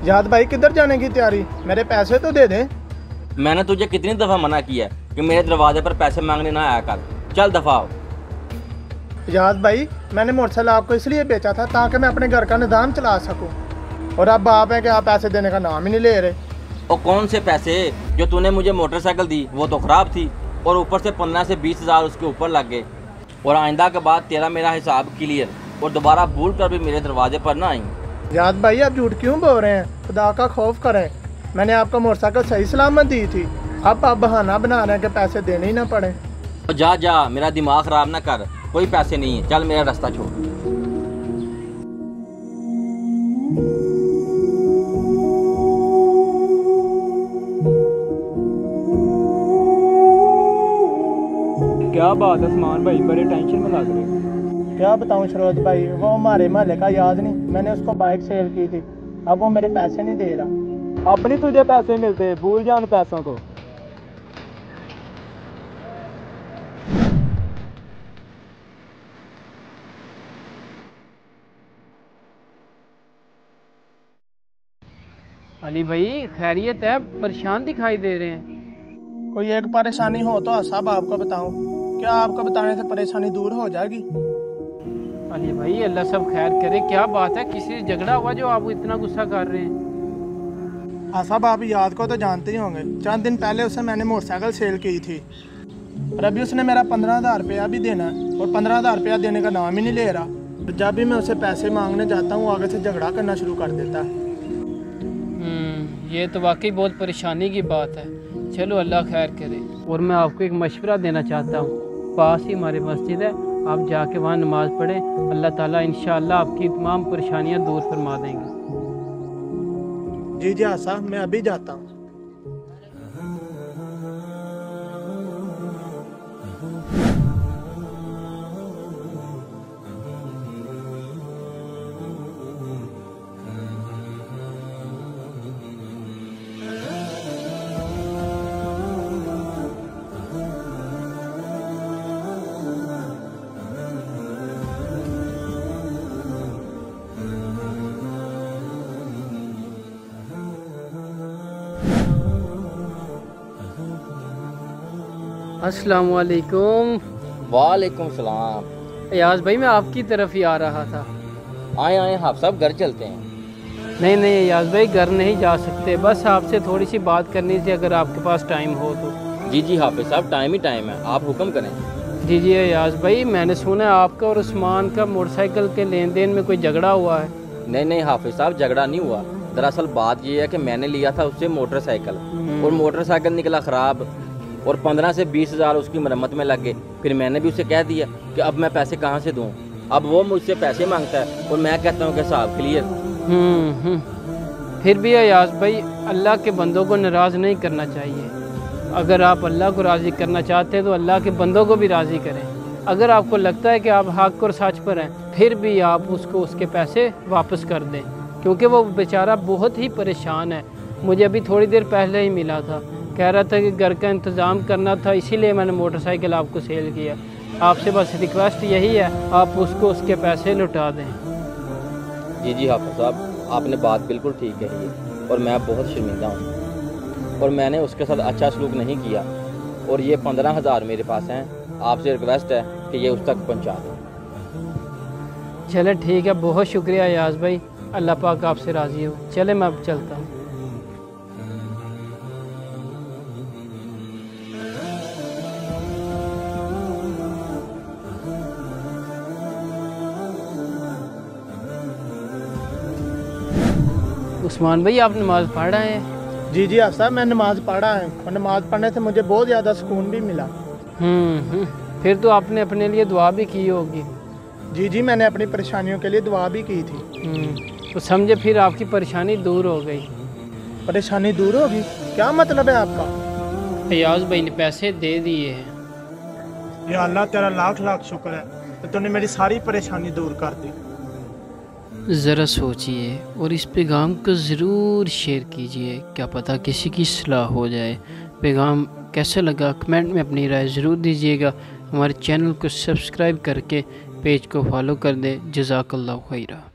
याद भाई किधर जाने की तैयारी? मेरे पैसे तो दे दें। मैंने तुझे कितनी दफ़ा मना किया है कि मेरे दरवाजे पर पैसे मांगने ना आया कर। चल दफ़ा हो। याद भाई मैंने मोटरसाइकिल आपको इसलिए बेचा था ताकि मैं अपने घर का निज़ाम चला सकूं, और अब आप हैं कि आप पैसे देने का नाम ही नहीं ले रहे। और कौन से पैसे? जो तूने मुझे मोटरसाइकिल दी वो तो ख़राब थी, और ऊपर से 15 से 20 हज़ार उसके ऊपर लग गए। और आइंदा के बाद तेरा मेरा हिसाब क्लियर, और दोबारा भूल कर भी मेरे दरवाजे पर ना आई। याद भाई आप झूठ क्यों बोल रहे हैं? खुदा का खौफ करें, मैंने आपको मोटरसाइकिल सही सलामत दी थी। अब आप बहाना बना रहे हैं कि पैसे देने ही ना पड़े। और जा जा, मेरा दिमाग ख़राब ना कर, कोई पैसे नहीं है। चल मेरा रास्ता छोड़। क्या बात है उस्मान भाई, बड़े टेंशन में लग रहे हो। क्या बताऊं शरोज भाई, वो हमारे महल्ले का याद नहीं, मैंने उसको बाइक सेल की थी, अब वो मेरे पैसे नहीं दे रहा। अब नहीं तुझे पैसे मिलते, भूल जा उन पैसों को। अली भाई खैरियत है? परेशान दिखाई दे रहे हैं। कोई एक परेशानी हो तो सब आपको बताऊं, क्या आपको बताने से परेशानी दूर हो जाएगी? अली भाई अल्लाह सब खैर करे, क्या बात है? किसी से झगड़ा हुआ जो आप इतना गुस्सा कर रहे हैं? साहब आप याद को तो जानते ही होंगे, चंद दिन पहले उसे मैंने मोटरसाइकिल सेल की थी, और अभी उसने मेरा 15,000 रुपया भी देना है, और 15,000 रुपया देने का नाम ही नहीं ले रहा। तो जब भी मैं उसे पैसे मांगने जाता हूँ आगे से झगड़ा करना शुरू कर देता है। ये तो वाकई बहुत परेशानी की बात है। चलो अल्लाह खैर करे। और मैं आपको एक मशवरा देना चाहता हूँ, पास ही हमारी मस्जिद है, आप जाके वहाँ नमाज़ पढ़ें, अल्लाह ताला इंशाअल्लाह आपकी तमाम परेशानियाँ दूर फरमा देंगे। जी जी साहब मैं अभी जाता हूँ। अस्सलाम वालेकुम। वालेकुम सलाम। याज भाई मैं आपकी तरफ ही आ रहा था। आए आए आप सब घर चलते हैं। नहीं याज भाई घर नहीं जा सकते, बस आपसे थोड़ी सी बात करनी थी, अगर आपके पास टाइम हो तो। जी जी हाफिज साहब, टाइम ही टाइम है, आप हुक्म करें। जी याज भाई मैंने सुना है आपका और उस्मान का मोटरसाइकिल के लेन देन में कोई झगड़ा हुआ है। नहीं हाफिज साहब, झगड़ा नहीं हुआ। दरअसल बात ये है कि मैंने लिया था उससे मोटरसाइकिल, और मोटरसाइकिल निकला ख़राब, और 15 से 20 हज़ार उसकी मरम्मत में लग गए। फिर मैंने भी उसे कह दिया कि अब मैं पैसे कहाँ से दूँ। अब वो मुझसे पैसे मांगता है और मैं कहता हूँ कि साहब क्लियर। फिर भी याज भाई अल्लाह के बंदों को नाराज़ नहीं करना चाहिए। अगर आप अल्लाह को राज़ी करना चाहते हैं तो अल्लाह के बंदों को भी राज़ी करें। अगर आपको लगता है कि आप हक और सच पर हैं, फिर भी आप उसको उसके पैसे वापस कर दें, क्योंकि वो बेचारा बहुत ही परेशान है। मुझे अभी थोड़ी देर पहले ही मिला था, कह रहा था कि घर का इंतज़ाम करना था, इसीलिए मैंने मोटरसाइकिल आपको सेल किया। आपसे बस रिक्वेस्ट यही है, आप उसको उसके पैसे लौटा दें। जी हाफिज साहब, आपने बात बिल्कुल ठीक कही है, और मैं बहुत शर्मिंदा हूँ, और मैंने उसके साथ अच्छा सलूक नहीं किया। और ये 15,000 मेरे पास हैं, आपसे रिक्वेस्ट है कि ये उस तक पहुँचा दें। चले ठीक है, बहुत शुक्रिया याज भाई, अल्लाह पाक आपसे राज़ी हो। चले मैं अब चलता हूँ। उस्मान भाई आप नमाज़ पढ़ रहे हैं? जी साहब मैं नमाज़ पढ़ा है, और नमाज़ पढ़ने से मुझे बहुत ज़्यादा सुकून भी मिला। फिर तो आपने अपने लिए दुआ भी की होगी। जी मैंने अपनी परेशानियों के लिए दुआ भी की थी। तो समझे फिर आपकी परेशानी दूर हो गई। परेशानी दूर होगी? क्या मतलब है आपका? याज भाई ने पैसे दे दिए हैं। या अल्लाह तेरा लाख लाख शुक्र है तो तूने मेरी सारी परेशानी दूर कर दी। ज़रा सोचिए और इस पैगाम को ज़रूर शेयर कीजिए, क्या पता किसी की सलाह हो जाए। पैगाम कैसा लगा कमेंट में अपनी राय ज़रूर दीजिएगा। हमारे चैनल को सब्सक्राइब करके पेज को फॉलो कर दें। जज़ाकल्लाहु खैरा।